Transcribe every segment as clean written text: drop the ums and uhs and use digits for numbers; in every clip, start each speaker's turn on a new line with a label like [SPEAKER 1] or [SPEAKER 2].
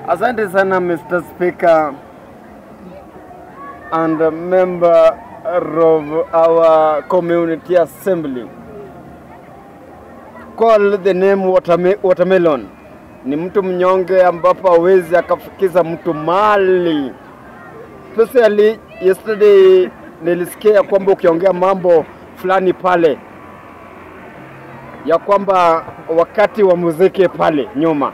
[SPEAKER 1] Asante sana Mr. Speaker and a member of our community assembly. Call the name watermelon. Ni mtu mnyonge ambapo hawezi akafikiza mtu mali. Especially yesterday nilisikia kwamba ukiongea mambo fulani pale ya kwamba wakati wa muziki pale nyuma.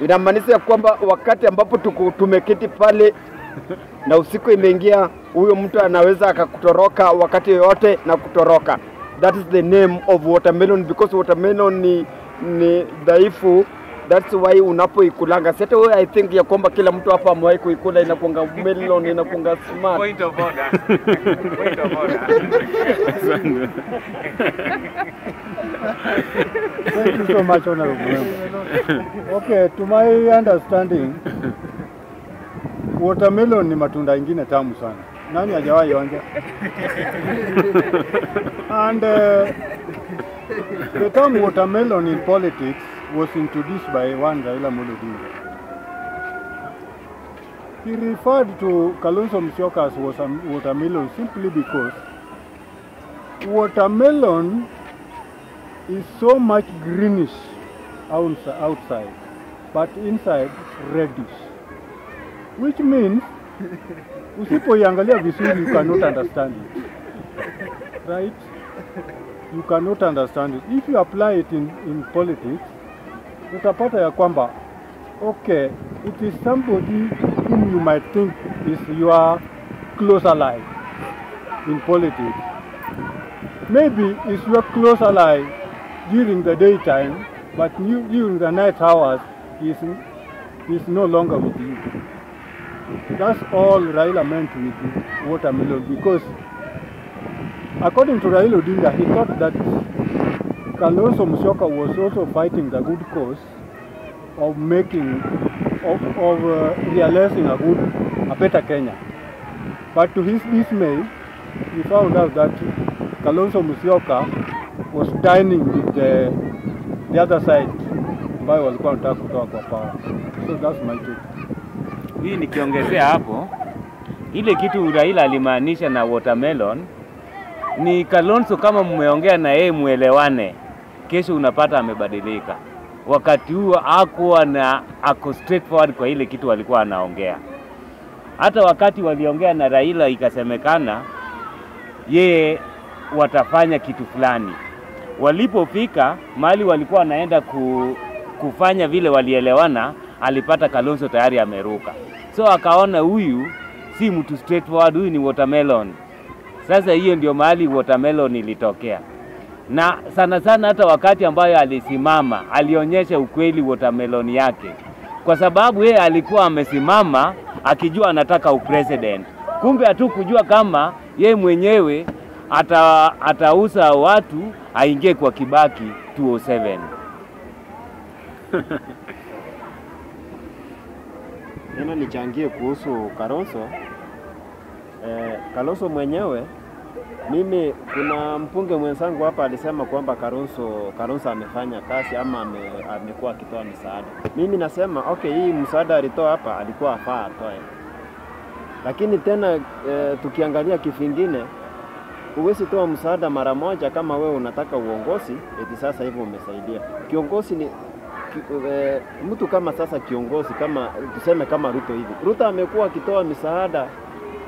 [SPEAKER 1] Inamaanisha kwamba wakati ambapo tumeketi pale na usiku imeingia, huyo mtu anaweza akakutoroka wakati yote na kutoroka. That is the name of watermelon, because watermelon ni dhaifu. That's why unapoikulanga. Sasa wewe I think ya kwamba kila mtu hapa amewahi kuikula, inakuanga melon, inakuanga smart.
[SPEAKER 2] Point of order. Point of order.
[SPEAKER 3] Thank you so much, Honorable Member. Okay, to my understanding, watermelon ni matunda ingine tamu sana. Nani hajawahi onja? And the term watermelon in politics was introduced by one Raila Amolo Odinga. He referred to Kalonzo Musyoka as watermelon simply because watermelon is so much greenish outside, but inside reddish, which means usipoiangalia vizuri you cannot understand it, right? You cannot understand it. If you apply it in politics, utapata ya kwamba okay, it is somebody whom you might think is your close ally in politics. Maybe it's your close ally during the daytime, but during the night hours is no longer with you. That's all Raila meant with watermelon, because according to Raila Odinga, he thought that Kalonzo Musyoka was also fighting the good cause of realizing a better Kenya. But to his dismay, he found out that Kalonzo Musyoka was dining with the other side, ambayo walikuwa wanataka kutoa kwa power. So that's my take.
[SPEAKER 2] Hii nikiongezea hapo, ile kitu Raila alimaanisha na watermelon ni Kalonzo, kama mmeongea na yeye muelewane, kesho unapata amebadilika. Wakati huo hakuwa na ako straightforward kwa ile kitu walikuwa anaongea. Hata wakati waliongea na Raila ikasemekana yeye watafanya kitu fulani, walipofika mahali walikuwa wanaenda kufanya vile walielewana, alipata Kalonzo tayari ameruka. So akaona huyu si mtu straightforward, huyu ni watermelon. Sasa hiyo ndio mahali watermelon ilitokea. Na sana sana hata wakati ambayo alisimama, alionyesha ukweli watermelon yake. Kwa sababu yeye alikuwa amesimama akijua anataka upresident. Kumbe hatu kujua kama yeye mwenyewe atauza watu aingie kwa Kibaki 207.
[SPEAKER 4] Neno nichangie kuhusu Kalonzo. Kalonzo mwenyewe, mimi kuna mpunge mwenzangu hapa alisema kwamba Kalonzo amefanya kazi ama amekuwa akitoa msaada. Mimi nasema okay, hii msaada alitoa hapa alikuwa afaa atoe. Lakini tena tukiangalia kifingine, huwezi toa msaada mara moja kama wewe unataka uongozi eti sasa hivyo umesaidia. Kiongozi ni mtu kama sasa kiongozi kama tuseme kama Ruto hivi. Ruto amekuwa akitoa misaada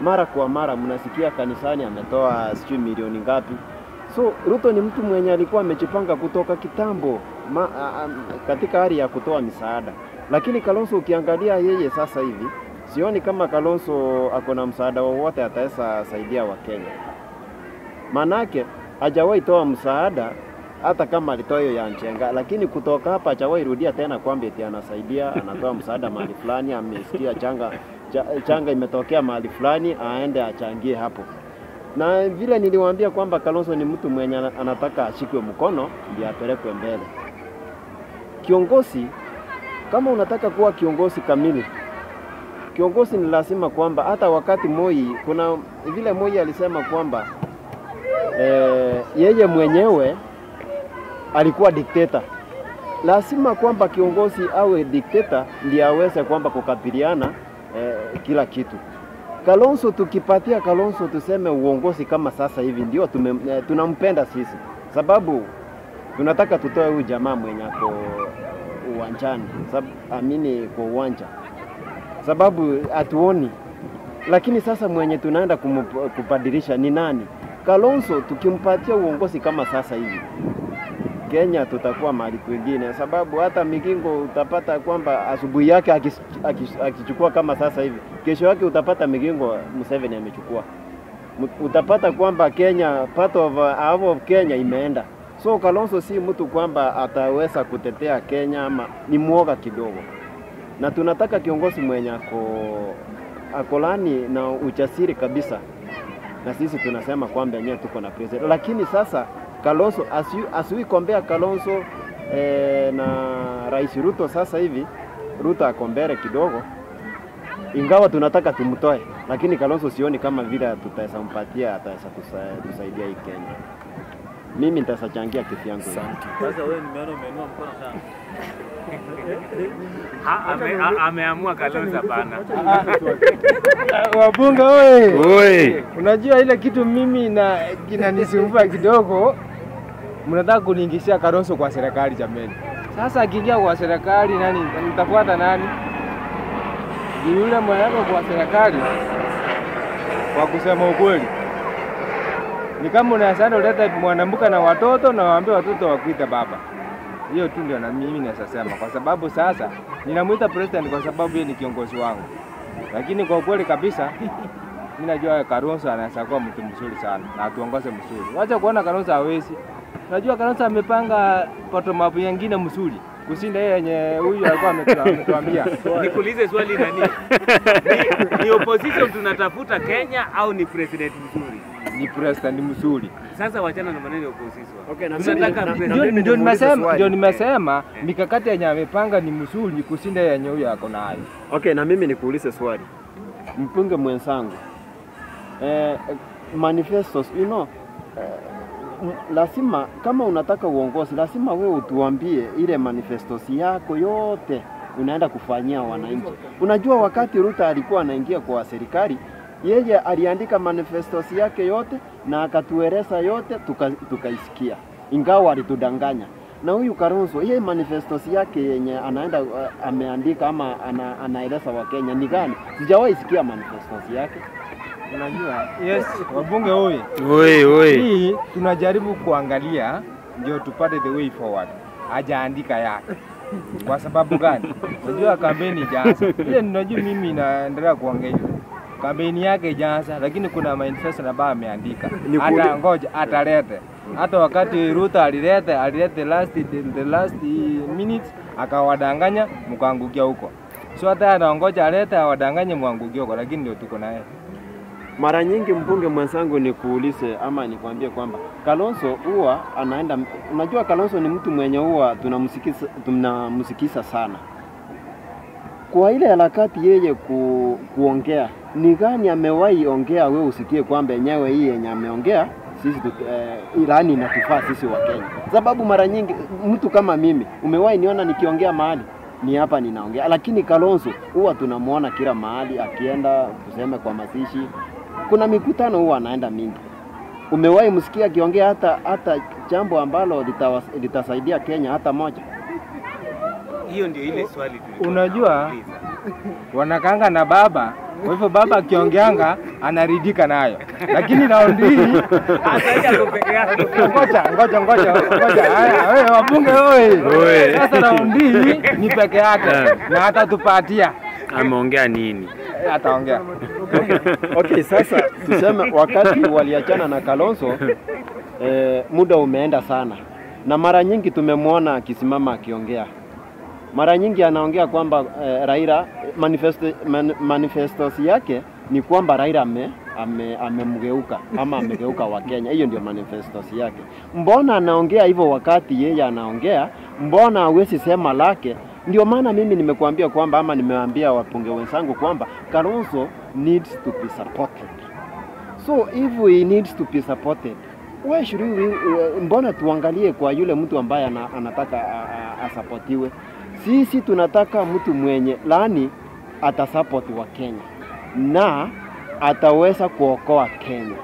[SPEAKER 4] mara kwa mara, mnasikia kanisani ametoa sijui milioni ngapi. So Ruto ni mtu mwenye alikuwa amejipanga kutoka kitambo katika hali ya kutoa misaada. Lakini Kalonzo ukiangalia yeye sasa hivi, sioni kama Kalonzo akona msaada wowote ataweza saidia wa Kenya. Manake hajawahi toa msaada hata kama alitoa hiyo ya Nchenga, lakini kutoka hapa hajawahi rudia tena kwamba eti anasaidia, anatoa msaada mahali fulani, amesikia changa imetokea mahali fulani aende achangie hapo. Na vile niliwaambia kwamba Kalonzo ni mtu mwenye anataka ashikwe mkono ndio apelekwe mbele. Kiongozi, kama unataka kuwa kiongozi kamili, kiongozi ni lazima kwamba hata wakati Moi, kuna vile Moi alisema kwamba yeye mwenyewe alikuwa dikteta. lazima kwamba kiongozi awe dikteta ndiye aweze kwamba kukabiliana kila kitu. Kalonzo, tukipatia Kalonzo tuseme uongozi kama sasa hivi ndio tunampenda sisi, sababu tunataka tutoe huyu jamaa mwenye ako uwanjani, kwa uwanja, sababu atuoni. Lakini sasa mwenye tunaenda kubadilisha ni nani? Kalonzo, tukimpatia uongozi kama sasa hivi, Kenya tutakuwa mahali kwingine, sababu hata Migingo utapata kwamba asubuhi yake akichukua kama sasa hivi, kesho yake utapata Migingo Museveni amechukua. Utapata kwamba Kenya, part of Kenya imeenda. So Kalonzo si mtu kwamba ataweza kutetea Kenya, ama ni mwoga kidogo. Na tunataka kiongozi mwenye akolani na ujasiri kabisa. Na sisi tunasema kwamba yenyewe tuko na president. Lakini sasa Kalonzo asiwi kombea Kalonzo na Rais Ruto sasa hivi. Ruto akombere kidogo. Ingawa tunataka tumtoe, lakini Kalonzo sioni kama vile tutaweza mpatia ataweza kusaidia hii Kenya. Mimi nitasachangia kitu yangu.
[SPEAKER 5] Sasa wewe nimeona umeinua mkono sana.
[SPEAKER 2] Ameamua Kalonzo bana.
[SPEAKER 1] Wabunge oye. Unajua ile kitu mimi na kinanisumbua kidogo, mnataka kuniingishia Kalonzo kwa serikali jameni. Sasa akiingia kwa serikali nani mtafuata nani? Yule mwanako kwa serikali, kwa kusema ukweli, ni kama unasema uleta mwanamke na watoto na waambie watoto wakuita baba. Hiyo tu ndio na mimi nasema, kwa sababu sasa ninamuita president kwa sababu yeye ni kiongozi wangu. Lakini kwa kweli kabisa mimi najua Kalonzo anaweza kuwa mtu mzuri sana na atuongoze mzuri. Wacha kuona Kalonzo hawezi. Najua Kalonzo amepanga bottom-up nyingine mzuri kushinda yeye yenye huyu alikuwa ametuambia.
[SPEAKER 2] Nikuulize swali nani? Ni opposition tunatafuta Kenya au ni president mzuri?
[SPEAKER 1] Ni president mzuri.
[SPEAKER 2] Sasa wachana na maneno ya opposition.
[SPEAKER 4] Okay, na
[SPEAKER 1] ndio nimesema mikakati yenye amepanga ni mzuri kushinda yenye huyu ako nayo.
[SPEAKER 4] Okay, na mimi nikuulize swali. Mpunge mwenzangu. Manifestos, lazima kama unataka uongozi, lazima wewe utuambie ile manifestos yako yote unaenda kufanyia wananchi. Unajua wakati Ruto alikuwa anaingia kwa serikali, yeye aliandika manifestos yake yote na akatueleza yote tukaisikia. Ingawa alitudanganya. Na huyu Kalonzo, yeye manifestos yake yenye anaenda ameandika ama anaeleza wa Kenya ni gani? Sijawahi sikia manifestos yake.
[SPEAKER 1] Unajua, yes, wabunge oye. Hii tunajaribu kuangalia ndio tupate the way forward. Hajaandika yake. Kwa sababu gani? Unajua kampeni jaza. Ile ninajua mimi naendelea kuongea hivyo. Kampeni yake jaza, lakini kuna manifesto ambayo ameandika. Hata ngoja atalete. Hata wakati Ruto alilete the last minutes akawadanganya mkaangukia huko. So hata anaongoja alete awadanganye mwangukie huko, lakini ndio tuko naye.
[SPEAKER 4] Mara nyingi mbunge mwenzangu nikuulize ama nikwambie kwamba Kalonzo huwa anaenda, unajua Kalonzo ni mtu mwenye huwa tunamsikisa sana. Kwa ile harakati yeye kuongea, ni gani amewahi ongea wewe usikie kwamba yenyewe hii yenye ameongea sisi ilani inatufaa sisi wa Kenya? Sababu mara nyingi mtu kama mimi umewahi niona nikiongea mahali ni hapa ninaongea, lakini Kalonzo huwa tunamuona kila mahali akienda tuseme kwa mazishi. Kuna mikutano huwa anaenda mingi. Umewahi msikia akiongea hata jambo ambalo litasaidia Kenya hata moja?
[SPEAKER 2] Hiyo ndio ile swali tulikuwa.
[SPEAKER 1] Unajua wanakanga na baba, kwa hivyo baba akiongeanga anaridika nayo. Lakini raundi hii
[SPEAKER 2] Asaja kwa peke yake.
[SPEAKER 1] Ngoja. Wewe wabunge oye. Sasa raundi hii ni peke yake na hata tupatia.
[SPEAKER 2] Ameongea nini?
[SPEAKER 1] Ataongea.
[SPEAKER 4] Okay, sasa tuseme wakati waliachana na Kalonzo muda umeenda sana. Na mara nyingi tumemwona akisimama akiongea. Mara nyingi anaongea kwamba Raila manifestos yake ni kwamba Raila amemgeuka ama amegeuka wa Kenya. Hiyo ndio manifestos yake. Mbona anaongea hivyo wakati yeye anaongea? Mbona hawezi sema lake? Ndio maana mimi nimekuambia kwamba ama nimewaambia wapunge wenzangu kwamba Kalonzo needs to be supported. So if he needs to be supported, why should we, mbona tuangalie kwa yule mtu ambaye anataka asapotiwe? Sisi tunataka mtu mwenye lani atasupport wa Kenya na ataweza kuokoa Kenya.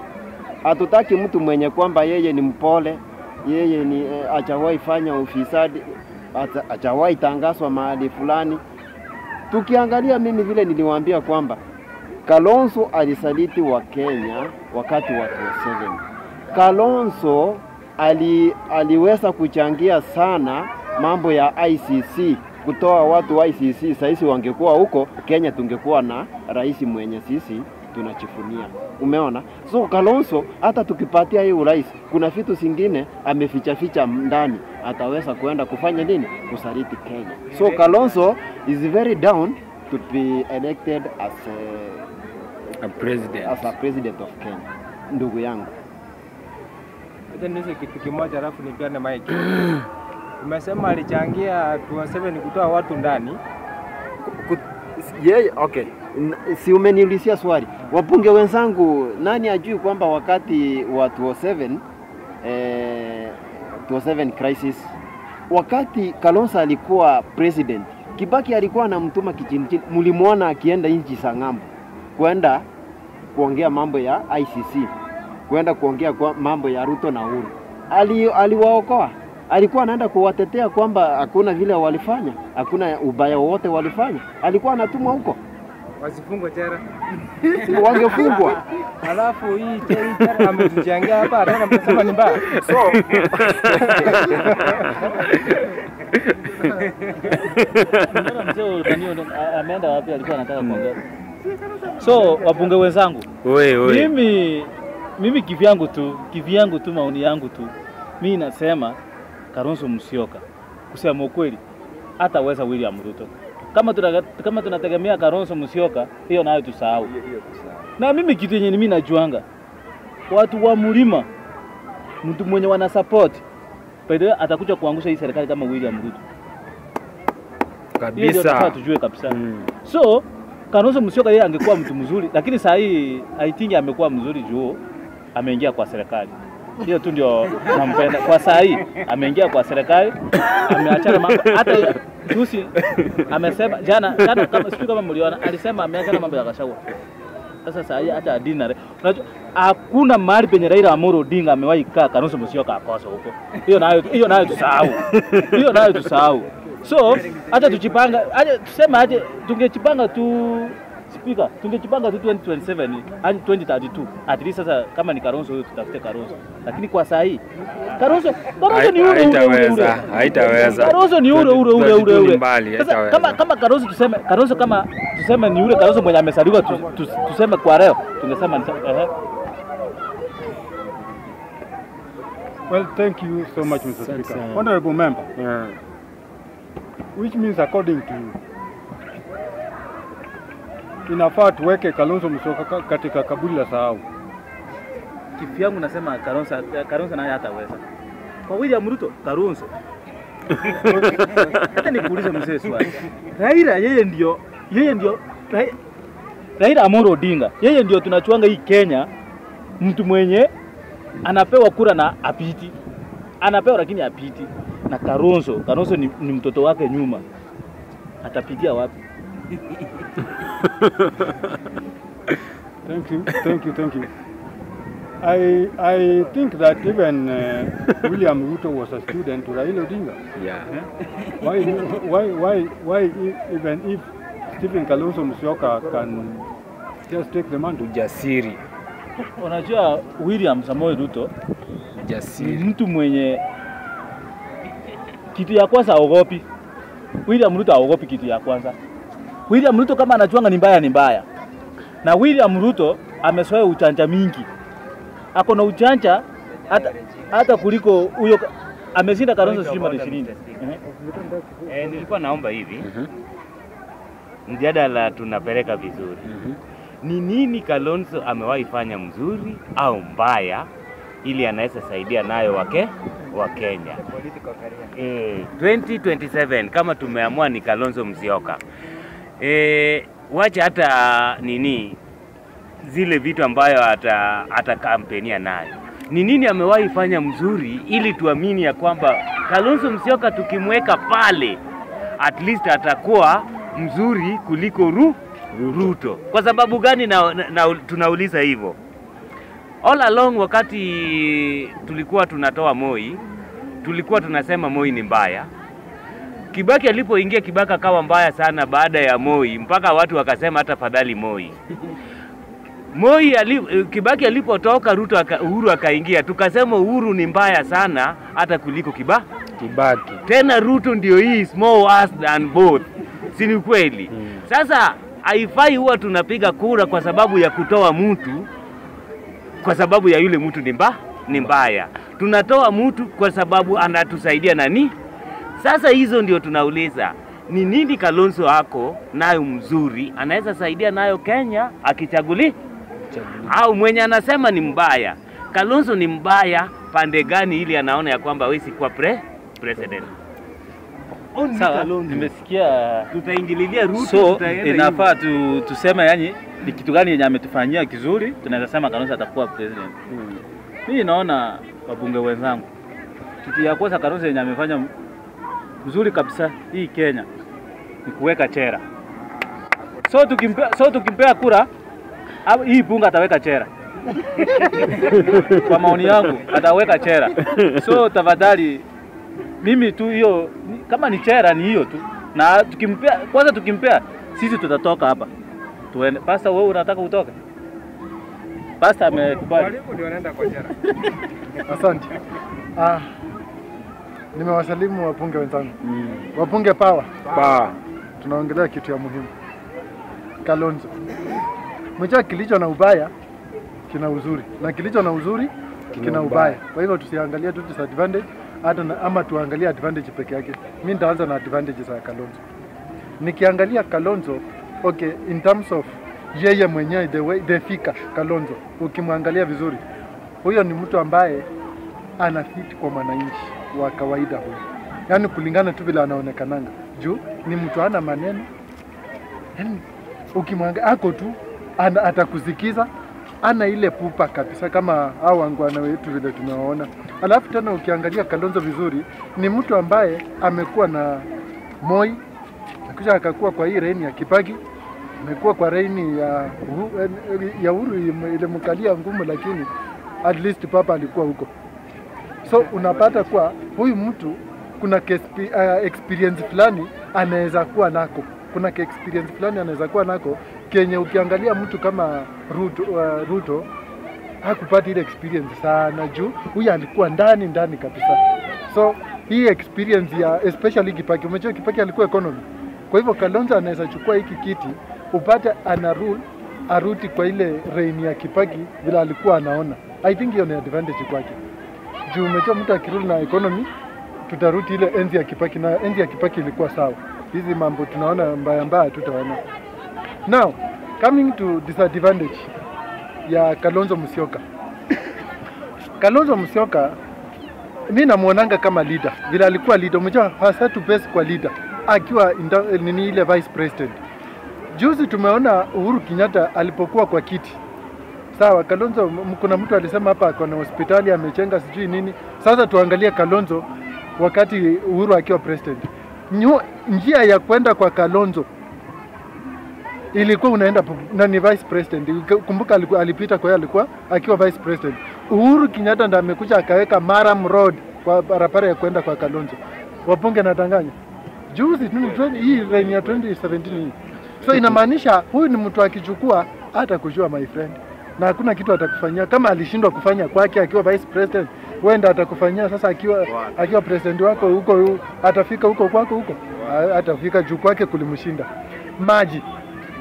[SPEAKER 4] Hatutaki mtu mwenye kwamba yeye ni mpole, yeye ni hajawahi fanya ufisadi, hajawahi tangazwa mahali fulani. Tukiangalia, mimi vile niliwaambia kwamba Kalonzo alisaliti wa Kenya wakati wa 2007. Kalonzo aliweza kuchangia sana mambo ya ICC, kutoa watu wa ICC. Sasa wangekuwa huko Kenya, tungekuwa na rais mwenye sisi tunachifunia. Umeona? So Kalonzo hata tukipatia yeye urais, kuna vitu zingine ameficha ndani, ataweza kuenda kufanya nini? Kusaliti Kenya. So Kalonzo is very down to be elected as a president of Kenya. Ndugu yangu,
[SPEAKER 6] nize kitu kimoja alafu nipiane mic. Umesema alichangia 27 kutoa watu ndani.
[SPEAKER 4] Yeye okay. Si umeniulizia swali. Wabunge wenzangu, nani ajui kwamba wakati wa 27 crisis, wakati Kalonzo alikuwa president, Kibaki alikuwa anamtuma kichini, mlimuona akienda nchi za ng'ambo kwenda kuongea mambo ya ICC, kwenda kuongea kwa mambo ya Ruto na Uhuru. Aliwaokoa. Alikuwa anaenda kuwatetea kwamba hakuna vile walifanya, hakuna ubaya wote walifanya. Alikuwa anatumwa huko.
[SPEAKER 6] Wasifungwe jela.
[SPEAKER 4] Wangefungwa.
[SPEAKER 6] Alafu hii tena amechangia hapa tena mnasema ni mbaya.
[SPEAKER 5] So ameenda wapi? Alikuwa anataka kuongea. So wabunge wenzangu, mimi kivyangu tu maoni yangu tu, mimi nasema Kalonzo Musyoka, kusema ukweli, hataweza William Ruto. Kama tunategemea Kalonzo Musyoka, hiyo nayo tusahau. Na mimi kitu yenye mimi najuanga, watu wa mlima, mtu mwenye wana support baadaye atakuja kuangusha hii serikali kama William Ruto. Kabisa. Tujue kabisa. So Kalonzo Musyoka yeye angekuwa mtu mzuri, lakini saa hii I think amekuwa mzuri juu ameingia kwa serikali. Hiyo tu ndio nampenda. Kwa saa hii ameingia kwa serikali, ameachana mambo. Hata juzi amesema jana kama sio kama mliona, alisema ameachana mambo ya Gachagua. Sasa saa hii hata dinner. Unajua hakuna mahali penye Raila Amolo Odinga amewahi kaa Kalonzo Musyoka akosa huko. Hiyo nayo tusahau. Hiyo nayo tusahau. So acha tujipanga, acha tuseme aje tungejipanga tu speaker, tungejipanga tu 2027 hadi 2032. At least sasa kama ni Kalonzo huyo tutafute Kalonzo. Lakini kwa saa hii Kalonzo ni haitaweza. Kalonzo ni ule. Sasa kama Kalonzo tuseme ni ule Kalonzo mwenye amesaliwa tuseme kwa leo tungesema ni
[SPEAKER 3] Well, thank you so much, Mr. Speaker. Honorable member. Yeah. Which means according to you, inafaa tuweke Kalonzo Musyoka katika kaburi la sahau.
[SPEAKER 5] Kifu yangu nasema Kalonzo naye hataweza. Kwa William Ruto, Kalonzo. Hata nikuulize mzee swali. Raila yeye ndio Raila Amolo Odinga. Yeye ndio tunachuanga hii Kenya, mtu mwenye anapewa kura na apiti. Anapewa lakini apiti. Na Kalonzo ni mtoto wake nyuma. Atapitia wapi?
[SPEAKER 3] Thank you. I think that even William Ruto was a student to Raila Odinga.
[SPEAKER 1] Yeah.
[SPEAKER 3] Why even if Stephen Kalonzo Musyoka can just take the mantle?
[SPEAKER 1] Ujasiri.
[SPEAKER 5] Unajua William Samoei Ruto
[SPEAKER 1] ujasiri.
[SPEAKER 5] Ni mtu mwenye kitu ya kwanza haogopi. William Ruto haogopi kitu ya kwanza. William Ruto kama anajuanga ni mbaya. Na William Ruto amesoea uchanja mingi. Ako na uchanja hata kuliko huyo ameshinda Kalonzo sijui mara 20.
[SPEAKER 2] Nilikuwa naomba hivi. Mjadala tunapeleka vizuri. Ni nini Kalonzo amewahi fanya mzuri au mbaya ili anaweza saidia nayo wa Kenya? 2027 kama tumeamua ni Kalonzo Musyoka. Wacha hata zile vitu ambayo ata kampenia nayo. ni nini amewahi fanya mzuri ili tuamini ya kwamba Kalonzo Musyoka tukimweka pale at least atakuwa mzuri kuliko Ruto. Kwa sababu gani na tunauliza hivyo? All along wakati tulikuwa tunatoa Moi, tulikuwa tunasema Moi ni mbaya. Kibaki alipoingia Kibaki akawa mbaya sana baada ya Moi, mpaka watu wakasema hata fadhali Moi. Kibaki alipotoka Uhuru akaingia, tukasema Uhuru ni mbaya sana hata kuliko Kibaki. Tena Ruto ndio hii small worse than both. Si ni kweli? Sasa haifai huwa tunapiga kura kwa sababu ya kutoa mtu kwa sababu ya yule mtu ni mbaya. Tunatoa mtu kwa sababu anatusaidia nani? Sasa hizo ndio tunauliza. Ni nini Kalonzo hako nayo mzuri anaweza saidia nayo Kenya akichaguli? Au mwenye anasema ni mbaya. Kalonzo ni mbaya pande gani ili anaona ya kwamba hawezi kuwa president?
[SPEAKER 5] Sawa, nimesikia
[SPEAKER 2] tutaingililia Ruto,
[SPEAKER 5] so inafaa tuseme yani ni kitu gani yenye ametufanyia kizuri tunaweza sema Kalonzo atakuwa president. Mimi naona wabunge wenzangu kitu ya kwanza Kalonzo yenye amefanya mzuri kabisa hii Kenya ni kuweka chera. So tukimpea kura hii bunge ataweka chera. Kwa maoni yangu ataweka chera. So tafadhali mimi tu hiyo kama ni chera ni hiyo tu. Na tukimpea sisi tutatoka hapa. Tuende. Pastor wewe unataka utoke? Pastor amekubali.
[SPEAKER 6] Walimu ndio wanaenda kwa chera.
[SPEAKER 3] Asante. Nimewasalimu wabunge wenzangu. Wabunge power. Tunaongelea kitu ya muhimu. Kalonzo. Mmoja kilicho na ubaya kina uzuri na kilicho na uzuri kina ubaya. Kwa hivyo tusiangalie tu disadvantage ama tuangalie advantage peke yake. Mimi nitaanza na advantages za Kalonzo. Nikiangalia Kalonzo, okay, in terms of yeye mwenyewe the fika Kalonzo, ukimwangalia vizuri, huyo ni mtu ambaye anafiti kwa mwananchi wa kawaida huyo. Yaani kulingana tu vile anaonekananga. Juu ni mtu ana maneno. Yaani ukimwangalia ako tu atakusikiza, ana ile pupa kabisa kama hao wangwana wetu vile tunawaona. Alafu tena ukiangalia Kalonzo vizuri, ni mtu ambaye amekuwa na Moi, kisha akakuwa kwa hii reini ya Kibaki, amekuwa kwa reini ya Uhuru ile mkalia ngumu, lakini at least papa alikuwa huko. So unapata kwa huyu mtu kuna experience fulani anaweza kuwa nako. Kuna experience fulani anaweza kuwa nako kenye ukiangalia mtu kama Ruto hakupata ile experience sana juu huyu alikuwa ndani kabisa. So hii experience ya especially Kibaki, umejua Kibaki alikuwa economy. Kwa hivyo Kalonzo anaweza chukua hiki kiti upate ana rule aruti kwa ile reign ya Kibaki vile alikuwa anaona. I think hiyo ni advantage kwake. Juu umejua mtu akirudi na economy tutaruti ile enzi ya Kibaki, na enzi ya Kibaki ilikuwa sawa. Hizi mambo tunaona mbaya tutaona. Now, coming to disadvantage ya Kalonzo Musyoka. Kalonzo Musyoka mimi namuonanga kama leader. Vile alikuwa leader, umejua hasa tu base kwa leader akiwa nini ile vice president. Juzi tumeona Uhuru Kenyatta alipokuwa kwa kiti. Sawa, Kalonzo kuna mtu alisema hapa kwa hospitali amechenga sijui nini. Sasa tuangalie Kalonzo wakati Uhuru akiwa president. Njia ya kwenda kwa Kalonzo ilikuwa unaenda na ni vice president. Kumbuka alipita kwa alikuwa akiwa vice president. Uhuru Kenyatta ndiye amekuja akaweka Maram Road kwa barabara ya kwenda kwa Kalonzo. Wabunge natanganya. Juzi hii reign ya 2017 hii. So inamaanisha huyu ni mtu akichukua hata kujua my friend. Na hakuna kitu atakufanyia kama alishindwa kufanya kwake akiwa vice president. Wenda atakufanyia sasa akiwa president wako huko, atafika huko kwako huko. Atafika juu kwake kulimshinda. Maji.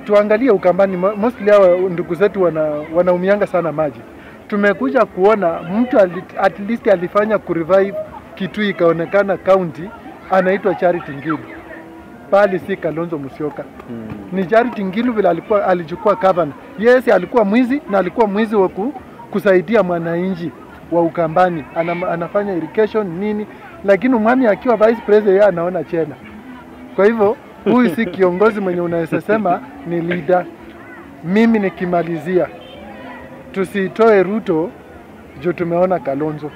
[SPEAKER 3] Tuangalie Ukambani, mostly hao ndugu zetu wanaumianga sana maji. Tumekuja kuona mtu at least alifanya kurevive kitu ikaonekana county, anaitwa Charity Ngilu. Pali si Kalonzo Musyoka. Ni Charity Ngilu vile alichukua governor. Yes, alikuwa mwizi na alikuwa mwizi wa kusaidia mwananchi wa Ukambani. Anafanya irrigation nini, lakini mwami akiwa vice president yeye anaona chena. Kwa hivyo huyu si kiongozi mwenye unaweza sema ni leader. Mimi nikimalizia, tusitoe Ruto
[SPEAKER 7] juu tumeona Kalonzo.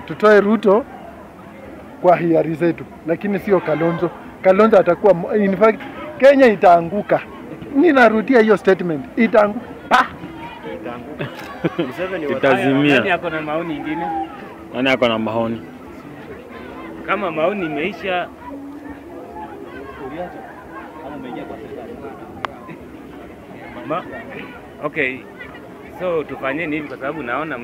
[SPEAKER 7] Tutoe Ruto kwa hiari zetu, lakini sio Kalonzo. Kalonzo atakuwa, in fact Kenya itaanguka. Ninarudia hiyo statement, itaanguka.
[SPEAKER 2] Itazimia. Nani ako na maoni ingine?
[SPEAKER 1] Nani ako na maoni?
[SPEAKER 2] Kama maoni imeisha, okay, so tufanyeni hivi kwa sababu naona